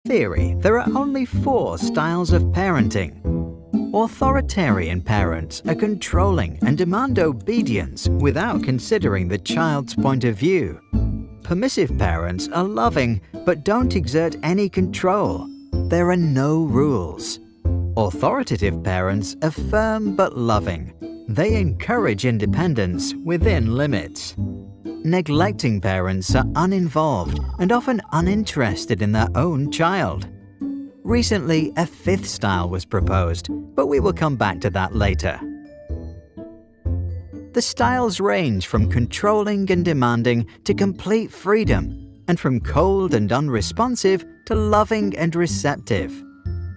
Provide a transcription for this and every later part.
theory, there are only 4 styles of parenting. Authoritarian parents are controlling and demand obedience without considering the child's point of view. Permissive parents are loving but don't exert any control. There are no rules. Authoritative parents are firm but loving. They encourage independence within limits. Neglecting parents are uninvolved and often uninterested in their own child. Recently, a 5th style was proposed, but we will come back to that later. The styles range from controlling and demanding to complete freedom, and from cold and unresponsive to loving and receptive.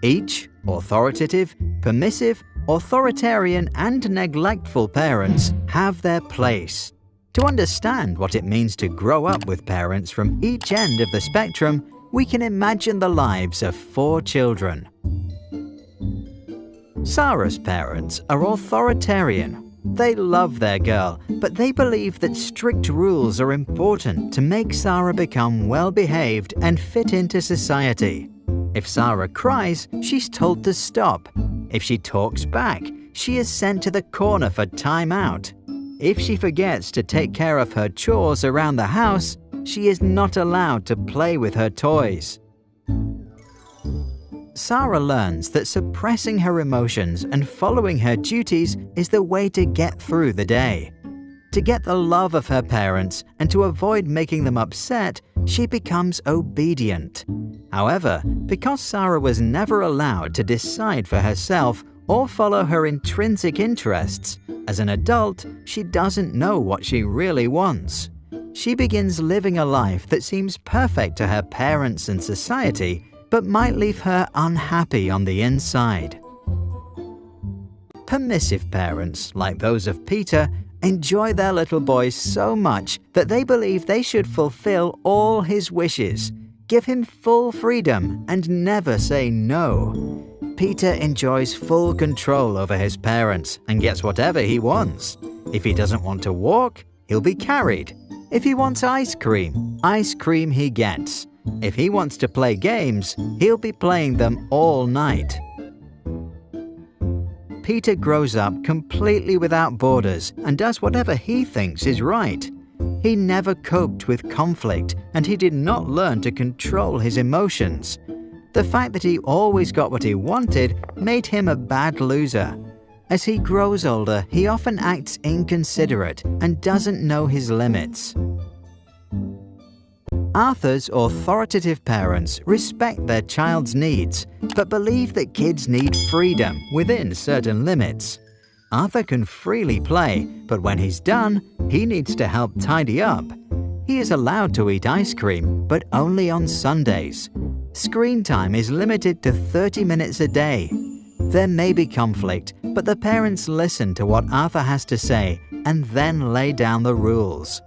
Each authoritative, permissive, authoritarian, and neglectful parents have their place. To understand what it means to grow up with parents from each end of the spectrum, we can imagine the lives of 4 children. Sarah's parents are authoritarian. They love their girl, but they believe that strict rules are important to make Sarah become well-behaved and fit into society. If Sarah cries, she's told to stop. If she talks back, she is sent to the corner for time out. If she forgets to take care of her chores around the house, she is not allowed to play with her toys. Sarah learns that suppressing her emotions and following her duties is the way to get through the day. To get the love of her parents and to avoid making them upset, she becomes obedient. However, because Sarah was never allowed to decide for herself or follow her intrinsic interests, as an adult, she doesn't know what she really wants. She begins living a life that seems perfect to her parents and society, but might leave her unhappy on the inside. Permissive parents, like those of Peter, enjoy their little boy so much that they believe they should fulfill all his wishes, give him full freedom, and never say no. Peter enjoys full control over his parents and gets whatever he wants. If he doesn't want to walk, he'll be carried. If he wants ice cream he gets. If he wants to play games, he'll be playing them all night. Peter grows up completely without borders and does whatever he thinks is right. He never coped with conflict, and he did not learn to control his emotions. The fact that he always got what he wanted made him a bad loser. As he grows older, he often acts inconsiderate and doesn't know his limits. Arthur's authoritative parents respect their child's needs, but believe that kids need freedom within certain limits. Arthur can freely play, but when he's done, he needs to help tidy up. He is allowed to eat ice cream, but only on Sundays. Screen time is limited to 30 minutes a day. There may be conflict, but the parents listen to what Arthur has to say and then lay down the rules.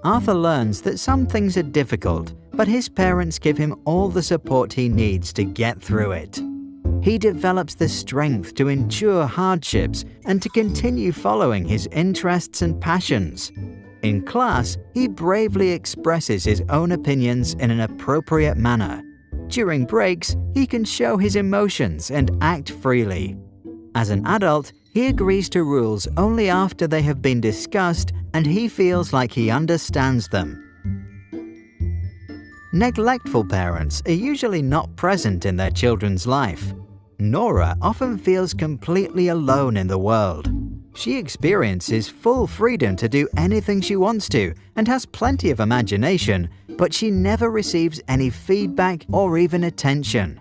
Arthur learns that some things are difficult, but his parents give him all the support he needs to get through it. He develops the strength to endure hardships and to continue following his interests and passions. In class, he bravely expresses his own opinions in an appropriate manner. During breaks, he can show his emotions and act freely. As an adult, he agrees to rules only after they have been discussed and he feels like he understands them. Neglectful parents are usually not present in their children's life. Nora often feels completely alone in the world. She experiences full freedom to do anything she wants to and has plenty of imagination, but she never receives any feedback or even attention.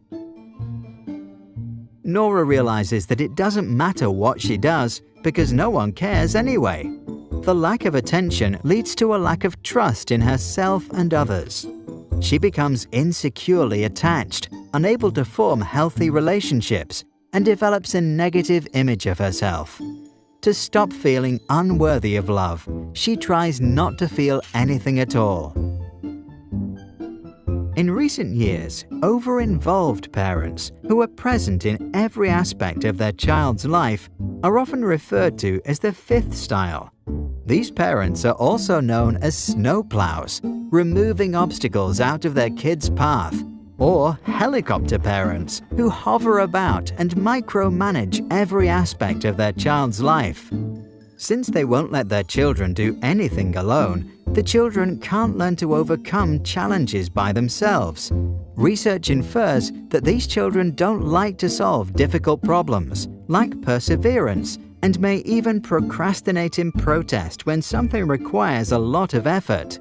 Nora realizes that it doesn't matter what she does because no one cares anyway. The lack of attention leads to a lack of trust in herself and others. She becomes insecurely attached, unable to form healthy relationships, and develops a negative image of herself. To stop feeling unworthy of love, she tries not to feel anything at all. In recent years, over-involved parents who are present in every aspect of their child's life are often referred to as the 5th style. These parents are also known as snowplows. removing obstacles out of their kids' path, or helicopter parents who hover about and micromanage every aspect of their child's life. Since they won't let their children do anything alone, the children can't learn to overcome challenges by themselves. Research infers that these children don't like to solve difficult problems, lack perseverance, and may even procrastinate in protest when something requires a lot of effort.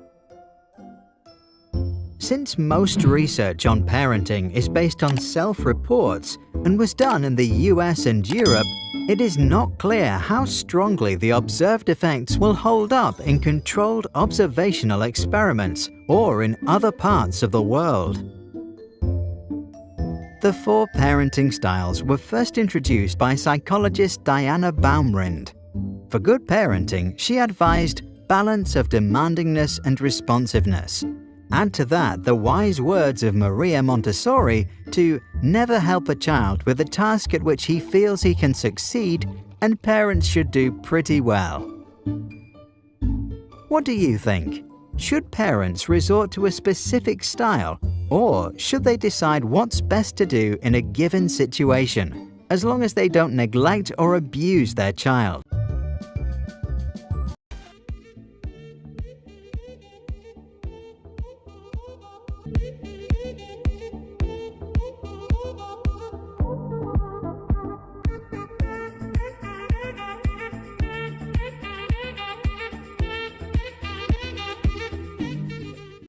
Since most research on parenting is based on self-reports and was done in the US and Europe, it is not clear how strongly the observed effects will hold up in controlled observational experiments or in other parts of the world. The 4 parenting styles were first introduced by psychologist Diana Baumrind. For good parenting, she advised balance of demandingness and responsiveness. Add to that the wise words of Maria Montessori to never help a child with a task at which he feels he can succeed, and parents should do pretty well. What do you think? Should parents resort to a specific style, or should they decide what's best to do in a given situation, as long as they don't neglect or abuse their child?